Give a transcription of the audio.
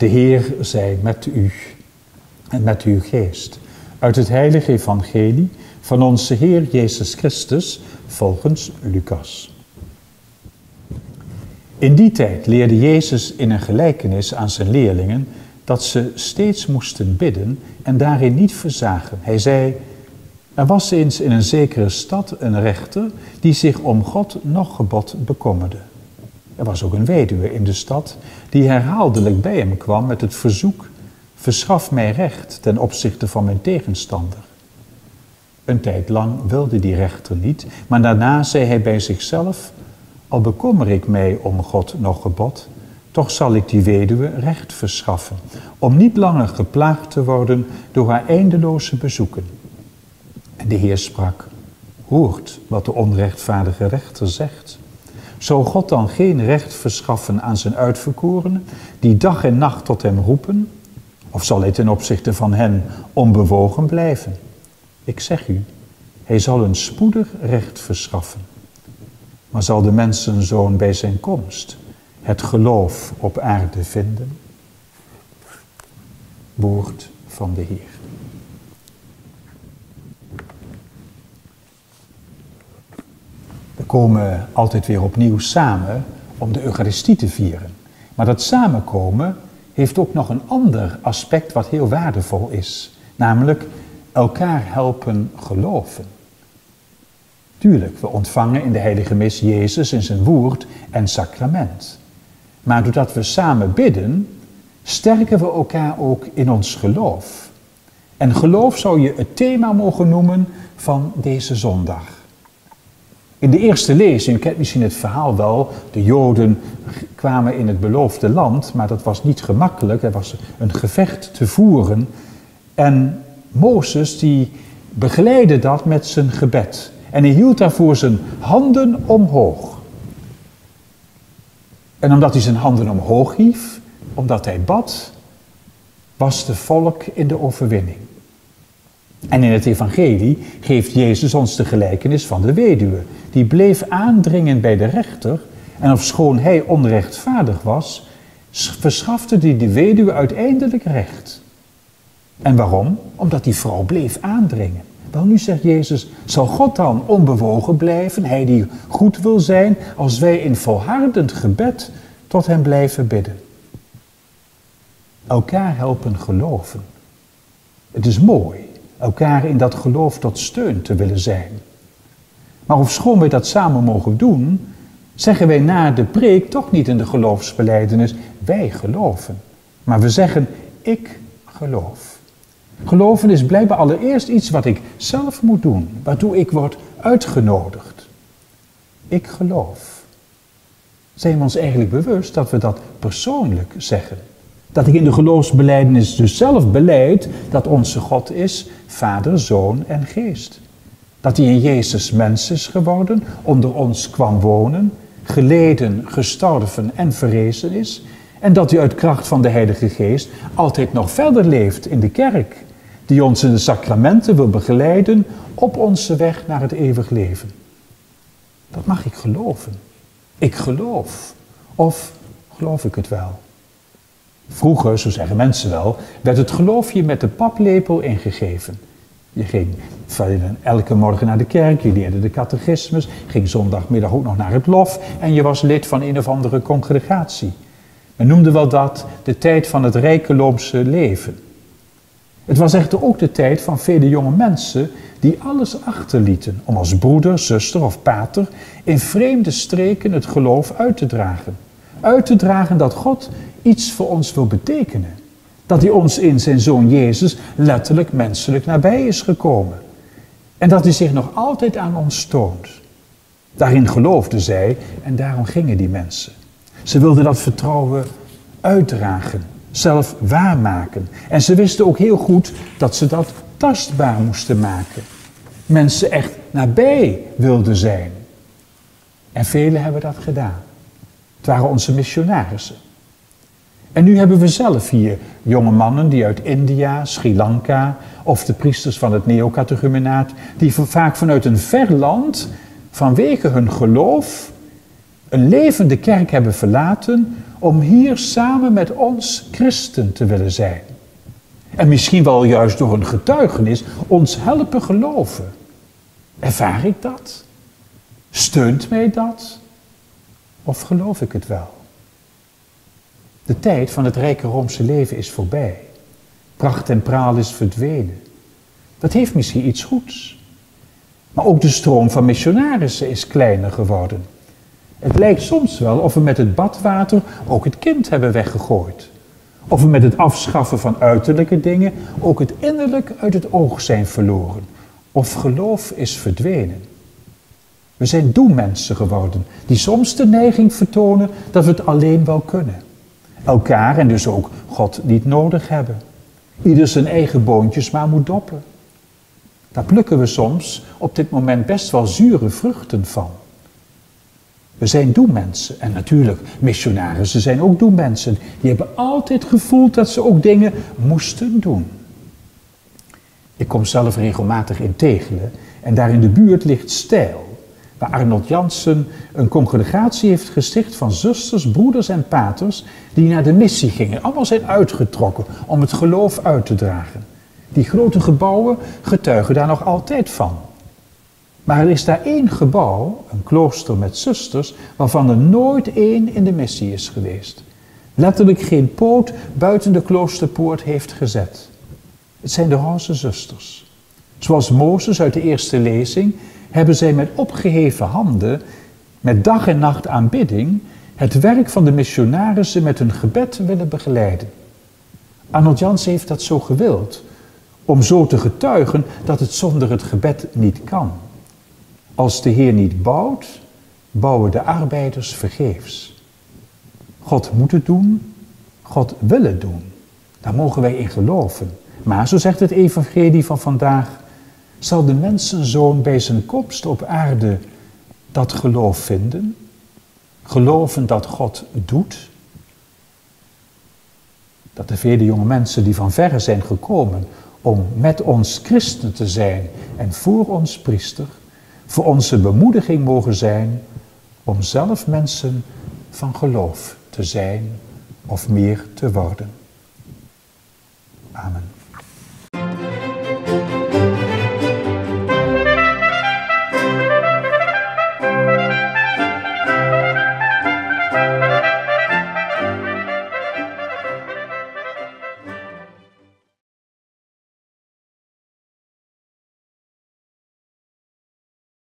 De Heer zij met u en met uw geest. Uit het heilige evangelie van onze Heer Jezus Christus volgens Lucas. In die tijd leerde Jezus in een gelijkenis aan zijn leerlingen dat ze steeds moesten bidden en daarin niet verzagen. Hij zei: er was eens in een zekere stad een rechter die zich om God noch gebod bekommerde. Er was ook een weduwe in de stad die herhaaldelijk bij hem kwam met het verzoek: verschaf mij recht ten opzichte van mijn tegenstander. Een tijd lang wilde die rechter niet, maar daarna zei hij bij zichzelf: al bekommer ik mij om God noch gebod, toch zal ik die weduwe recht verschaffen, om niet langer geplaagd te worden door haar eindeloze bezoeken. En de Heer sprak: hoort wat de onrechtvaardige rechter zegt. Zou God dan geen recht verschaffen aan zijn uitverkorenen, die dag en nacht tot hem roepen? Of zal hij ten opzichte van hen onbewogen blijven? Ik zeg u, hij zal hun spoedig recht verschaffen. Maar zal de mensenzoon bij zijn komst het geloof op aarde vinden? Woord van de Heer. We komen altijd weer opnieuw samen om de Eucharistie te vieren. Maar dat samenkomen heeft ook nog een ander aspect wat heel waardevol is. Namelijk elkaar helpen geloven. Tuurlijk, we ontvangen in de heilige mis Jezus in zijn woord en sacrament. Maar doordat we samen bidden, sterken we elkaar ook in ons geloof. En geloof zou je het thema mogen noemen van deze zondag. In de eerste lezing, u kent misschien het verhaal wel, de Joden kwamen in het beloofde land, maar dat was niet gemakkelijk, er was een gevecht te voeren. En Mozes die begeleidde dat met zijn gebed. En hij hield daarvoor zijn handen omhoog. En omdat hij zijn handen omhoog hief, omdat hij bad, was de volk in de overwinning. En in het evangelie geeft Jezus ons de gelijkenis van de weduwe. Die bleef aandringen bij de rechter en ofschoon hij onrechtvaardig was, verschafte hij de weduwe uiteindelijk recht. En waarom? Omdat die vrouw bleef aandringen. Wel, nu zegt Jezus, zal God dan onbewogen blijven, hij die goed wil zijn, als wij in volhardend gebed tot hem blijven bidden? Elkaar helpen geloven. Het is mooi elkaar in dat geloof tot steun te willen zijn. Maar ofschoon wij dat samen mogen doen, zeggen wij na de preek toch niet in de geloofsbelijdenis, wij geloven. Maar we zeggen, ik geloof. Geloven is blijkbaar allereerst iets wat ik zelf moet doen, waartoe ik word uitgenodigd. Ik geloof. Zijn we ons eigenlijk bewust dat we dat persoonlijk zeggen? Dat ik in de geloofsbelijdenis dus zelf belijd dat onze God is Vader, Zoon en Geest. Dat hij in Jezus mens is geworden, onder ons kwam wonen, geleden, gestorven en verrezen is. En dat hij uit kracht van de Heilige Geest altijd nog verder leeft in de kerk. Die ons in de sacramenten wil begeleiden op onze weg naar het eeuwig leven. Dat mag ik geloven. Ik geloof. Of geloof ik het wel? Vroeger, zo zeggen mensen wel, werd het geloofje met de paplepel ingegeven. Je ging elke morgen naar de kerk, je leerde de catechismus, ging zondagmiddag ook nog naar het lof en je was lid van een of andere congregatie. Men noemde wel dat de tijd van het rijkeloomse leven. Het was echter ook de tijd van vele jonge mensen die alles achterlieten om als broeder, zuster of pater in vreemde streken het geloof uit te dragen. Uit te dragen dat God iets voor ons wil betekenen. Dat hij ons in zijn Zoon Jezus letterlijk menselijk nabij is gekomen. En dat hij zich nog altijd aan ons toont. Daarin geloofden zij en daarom gingen die mensen. Ze wilden dat vertrouwen uitdragen, zelf waarmaken. En ze wisten ook heel goed dat ze dat tastbaar moesten maken. Mensen echt nabij wilden zijn. En velen hebben dat gedaan. Het waren onze missionarissen. En nu hebben we zelf hier jonge mannen die uit India, Sri Lanka of de priesters van het neocatechumenaat, die vaak vanuit een ver land vanwege hun geloof een levende kerk hebben verlaten om hier samen met ons christen te willen zijn. En misschien wel juist door een getuigenis ons helpen geloven. Ervaar ik dat? Steunt mij dat? Of geloof ik het wel? De tijd van het rijke Roomse leven is voorbij. Pracht en praal is verdwenen. Dat heeft misschien iets goeds. Maar ook de stroom van missionarissen is kleiner geworden. Het lijkt soms wel of we met het badwater ook het kind hebben weggegooid. Of we met het afschaffen van uiterlijke dingen ook het innerlijk uit het oog zijn verloren. Of geloof is verdwenen. We zijn doelmensen geworden, die soms de neiging vertonen dat we het alleen wel kunnen. Elkaar en dus ook God niet nodig hebben. Ieder zijn eigen boontjes maar moet doppen. Daar plukken we soms op dit moment best wel zure vruchten van. We zijn doelmensen. En natuurlijk, missionarissen zijn ook doelmensen. Die hebben altijd gevoeld dat ze ook dingen moesten doen. Ik kom zelf regelmatig in Tegelen en daar in de buurt ligt Stijl, waar Arnold Jansen een congregatie heeft gesticht van zusters, broeders en paters die naar de missie gingen. Allemaal zijn uitgetrokken om het geloof uit te dragen. Die grote gebouwen getuigen daar nog altijd van. Maar er is daar één gebouw, een klooster met zusters, waarvan er nooit één in de missie is geweest. Letterlijk geen poot buiten de kloosterpoort heeft gezet. Het zijn de Roze zusters. Zoals Mozes uit de eerste lezing hebben zij met opgeheven handen, met dag en nacht aanbidding, het werk van de missionarissen met hun gebed willen begeleiden. Arnold Jansen heeft dat zo gewild, om zo te getuigen dat het zonder het gebed niet kan. Als de Heer niet bouwt, bouwen de arbeiders vergeefs. God moet het doen, God wil het doen. Daar mogen wij in geloven. Maar, zo zegt het evangelie van vandaag, zal de mensenzoon bij zijn komst op aarde dat geloof vinden? Geloven dat God doet? Dat de vele jonge mensen die van verre zijn gekomen om met ons christen te zijn en voor ons priester, voor onze bemoediging mogen zijn om zelf mensen van geloof te zijn of meer te worden.